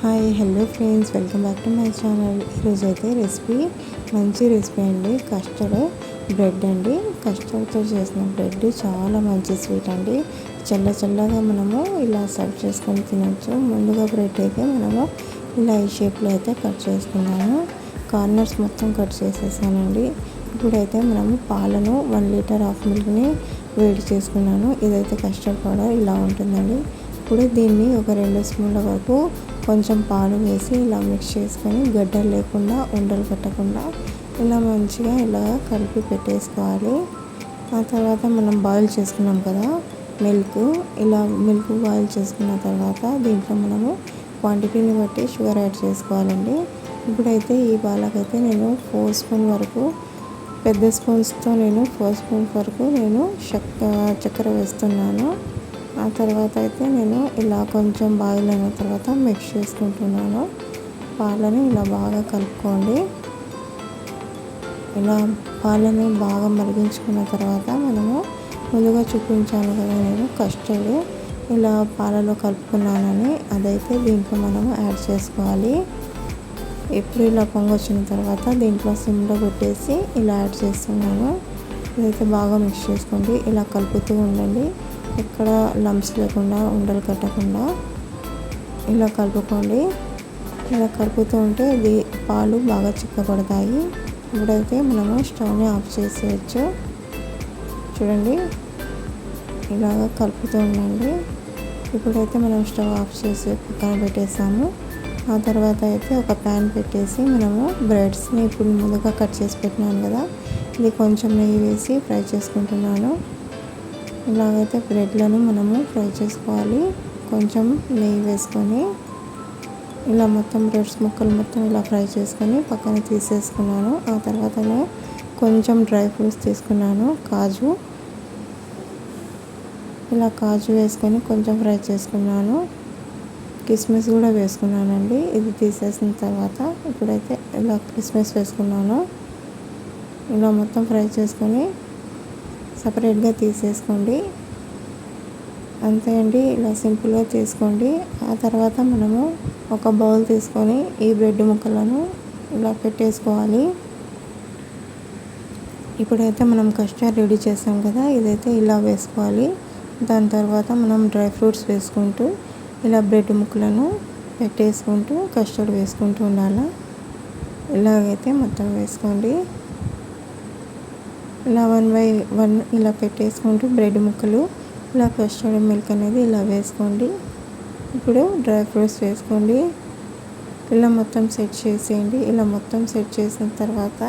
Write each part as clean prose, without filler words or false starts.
Hi hello friends, welcome back to my channel. ఈరోజు అయితే మంచి రెసిపీ అండి. కస్టర్డ్ బ్రెడ్ అండి. కస్టర్డ్తో చేసిన బ్రెడ్ చాలా మంచి స్వీట్ అండి. చల్లగా మనము ఇలా సర్వ్ చేసుకొని తినచ్చు. ముందుగా బ్రెడ్ అయితే మనము ఇలా ఈ షేప్లో అయితే కట్ చేసుకున్నాము. కార్నర్స్ మొత్తం కట్ చేసేసానండి. ఇప్పుడైతే మనము పాలను 1 లీటర్ హాఫ్ మిల్క్ని వేడి చేసుకున్నాను. ఇదైతే కస్టర్డ్ పౌడర్ ఇలా ఉంటుందండి. ఇప్పుడు దీన్ని ఒక 2 స్పూన్ల వరకు కొంచెం పాలు వేసి ఇలా మిక్స్ చేసుకొని గడ్డలు లేకుండా ఉండలు కట్టకుండా ఇలా మంచిగా ఇలా కలిపి పెట్టేసుకోవాలి. ఆ తర్వాత మనం బాయిల్ చేసుకున్నాం కదా మిల్క్ బాయిల్ చేసుకున్న తర్వాత దీంట్లో మనము క్వాంటిటీని బట్టి షుగర్ యాడ్ చేసుకోవాలండి. ఇప్పుడైతే ఈ పాలకైతే నేను 4 స్పూన్ వరకు పెద్ద స్పూన్స్తో 4 స్పూన్స్ వరకు చక్కెర వేస్తున్నాను. ఆ తర్వాత అయితే నేను ఇలా కొంచెం బాయిల్ అయిన తర్వాత మిక్స్ చేసుకుంటున్నాను. పాలని ఇలా బాగా కలుపుకోండి. ఇలా పాలని బాగా మరిగించుకున్న తర్వాత మనము ముందుగా చూపించాను కదా నేను కస్టర్డ్ ఇలా పాలలో కలుపుకున్నానని, అదైతే దీంట్లో మనము యాడ్ చేసుకోవాలి. ఎప్పుడు ఇలా పొంగొచ్చిన తర్వాత దీంట్లో సిమ్లో పెట్టేసి ఇలా యాడ్ చేస్తున్నాను. ఇదైతే బాగా మిక్స్ చేసుకోండి. ఇలా కలుపుతూ ఉండండి. ఎక్కడ లంప్స్ లేకుండా ఉండలు కట్టకుండా ఇలా కలుపుకోండి. ఇలా కలుపుతూ ఉంటే ఇది పాలు బాగా చిక్కబడతాయి. ఇప్పుడైతే మనము స్టవ్ని ఆఫ్ చేసేయచ్చు. చూడండి, ఇలాగ కలుపుతూ ఉండండి. ఇప్పుడైతే మనం స్టవ్ ఆఫ్ చేసి పక్కన పెట్టేసాము. ఆ తర్వాత అయితే ఒక ప్యాన్ పెట్టేసి మనము బ్రెడ్స్ని ఇప్పుడు ముందుగా కట్ చేసి పెట్టినాను కదా, ఇది కొంచెం నెయ్యి వేసి ఫ్రై చేసుకుంటున్నాను. ఇలాగైతే బ్రెడ్లను మనము ఫ్రై చేసుకోవాలి. కొంచెం నెయ్యి వేసుకొని ఇలా మొత్తం బ్రెడ్స్ ముక్కలు మొత్తం ఇలా ఫ్రై చేసుకొని పక్కన తీసేసుకున్నాను. ఆ తర్వాత కొంచెం డ్రై ఫ్రూట్స్ తీసుకున్నాను. ఇలా కాజు వేసుకొని కొంచెం ఫ్రై చేసుకున్నాను. కిస్మిస్ కూడా వేసుకున్నానండి. ఇది తీసేసిన తర్వాత ఇప్పుడైతే ఇలా కిస్మిస్ వేసుకున్నాను. ఇలా మొత్తం ఫ్రై చేసుకొని సపరేట్గా తీసేసుకోండి. అంతే అండి, ఇలా సింపుల్గా తీసుకోండి. ఆ తర్వాత మనము ఒక బౌల్ తీసుకొని ఈ బ్రెడ్ ముక్కలను ఇలా పెట్టేసుకోవాలి. ఇప్పుడైతే మనం కస్టర్డ్ రెడీ చేసాం కదా, ఇదైతే ఇలా వేసుకోవాలి. దాని తర్వాత మనం డ్రై ఫ్రూట్స్ వేసుకుంటూ ఇలా బ్రెడ్ ముక్కలను పెట్టేసుకుంటూ కస్టర్డ్ వేసుకుంటూ ఉండాలి. ఇలాగైతే మొత్తం వేసుకోండి. ఇలా 1 బై 1 ఇలా పెట్టేసుకుంటూ బ్రెడ్ ముక్కలు ఇలా కస్టర్డ్ మిల్క్ అనేది ఇలా వేసుకోండి. ఇప్పుడు డ్రై ఫ్రూట్స్ వేసుకోండి. ఇలా మొత్తం సెట్ చేసేయండి. ఇలా మొత్తం సెట్ చేసిన తర్వాత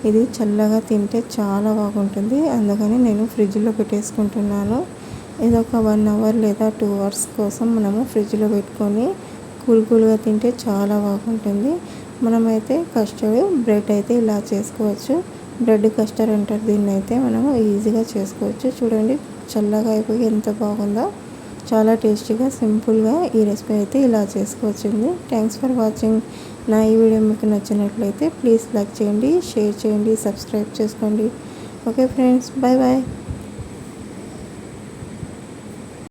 ఇది చల్లగా తింటే చాలా బాగుంటుంది. అందుకని నేను ఫ్రిడ్జ్లో పెట్టేసుకుంటున్నాను. ఇది ఒక 1 అవర్ లేదా 2 అవర్స్ కోసం మనము ఫ్రిడ్జ్లో పెట్టుకొని కూల్గా తింటే చాలా బాగుంటుంది. మనమైతే కస్టర్డ్ బ్రెడ్ అయితే ఇలా చేసుకోవచ్చు. బ్రెడ్ కస్టర్డ్ అంటారు దీన్ని. అయితే మనము ఈజీగా చేసుకోవచ్చు. చూడండి, చల్లగా అయిపోయి ఎంత బాగుందో. చాలా టేస్టీగా సింపుల్గా ఈ రెసిపీ అయితే ఇలా చేసుకోవచ్చండి. Thanks for watching. నా ఈ వీడియో మీకు నచ్చినట్లయితే ప్లీజ్ లైక్ చేయండి, షేర్ చేయండి, సబ్స్క్రైబ్ చేసుకోండి. Okay friends, bye.